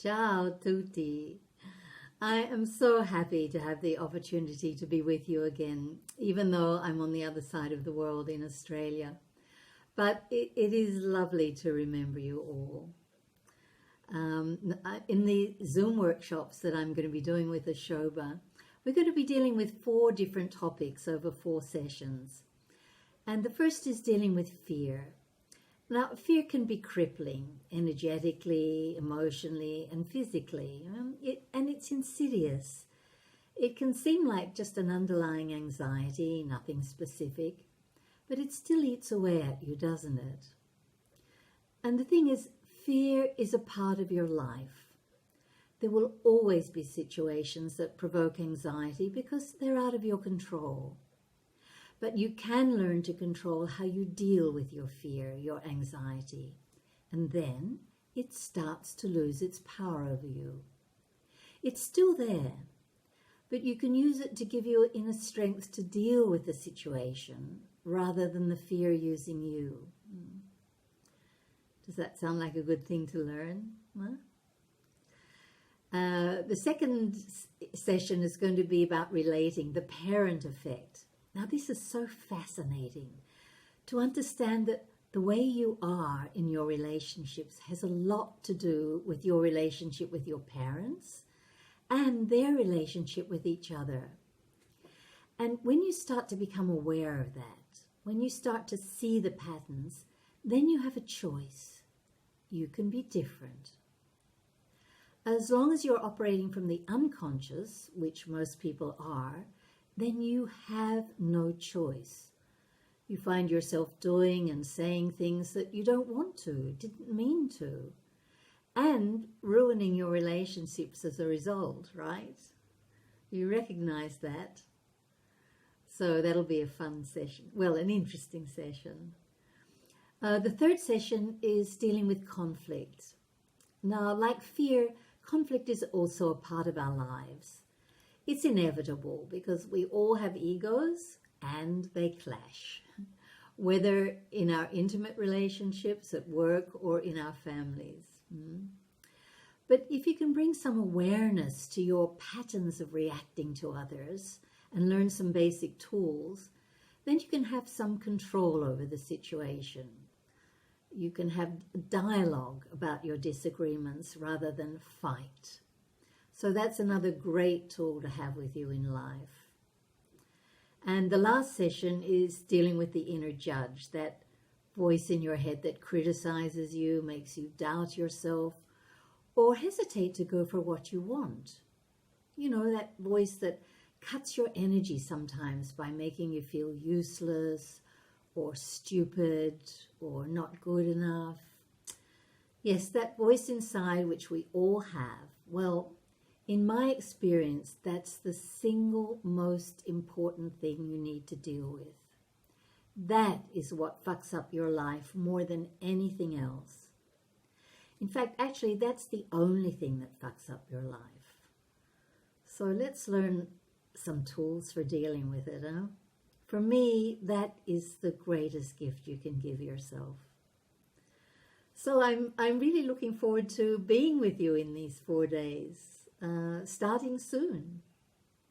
Ciao tutti. I am so happy to have the opportunity to be with you again, even though I'm on the other side of the world in Australia. But it is lovely to remember you all. In the Zoom workshops that I'm going to be doing with Ashoba, we're going to be dealing with 4 different topics over 4 sessions. And the first is dealing with fear. Now, fear can be crippling energetically, emotionally, and physically, and it's insidious. It can seem like just an underlying anxiety, nothing specific, but it still eats away at you, doesn't it? And the thing is, fear is a part of your life. There will always be situations that provoke anxiety because they're out of your control. But you can learn to control how you deal with your fear, your anxiety, and then it starts to lose its power over you. It's still there, but you can use it to give you inner strength to deal with the situation rather than the fear using you. Does that sound like a good thing to learn? Huh? The second session is going to be about relating, the parent effect. Now, this is so fascinating to understand that the way you are in your relationships has a lot to do with your relationship with your parents and their relationship with each other. And when you start to become aware of that, when you start to see the patterns, then you have a choice. You can be different. As long as you're operating from the unconscious, which most people are, then you have no choice. You find yourself doing and saying things that you don't want to, didn't mean to, and ruining your relationships as a result, right? You recognize that. So that'll be a fun session. Well, an interesting session. The third session is dealing with conflict. Now, like fear, conflict is also a part of our lives. It's inevitable because we all have egos and they clash, whether in our intimate relationships, at work, or in our families. But if you can bring some awareness to your patterns of reacting to others and learn some basic tools, then you can have some control over the situation. You can have dialogue about your disagreements rather than fight. So that's another great tool to have with you in life. And the last session is dealing with the inner judge, that voice in your head that criticizes you, makes you doubt yourself, or hesitate to go for what you want. You know, that voice that cuts your energy sometimes by making you feel useless or stupid or not good enough. Yes, that voice inside which we all have. Well, in my experience, that's the single most important thing you need to deal with. That is what fucks up your life more than anything else. In fact, actually, that's the only thing that fucks up your life. So let's learn some tools for dealing with it, huh? For me, that is the greatest gift you can give yourself. So I'm really looking forward to being with you in these 4 days. Starting soon.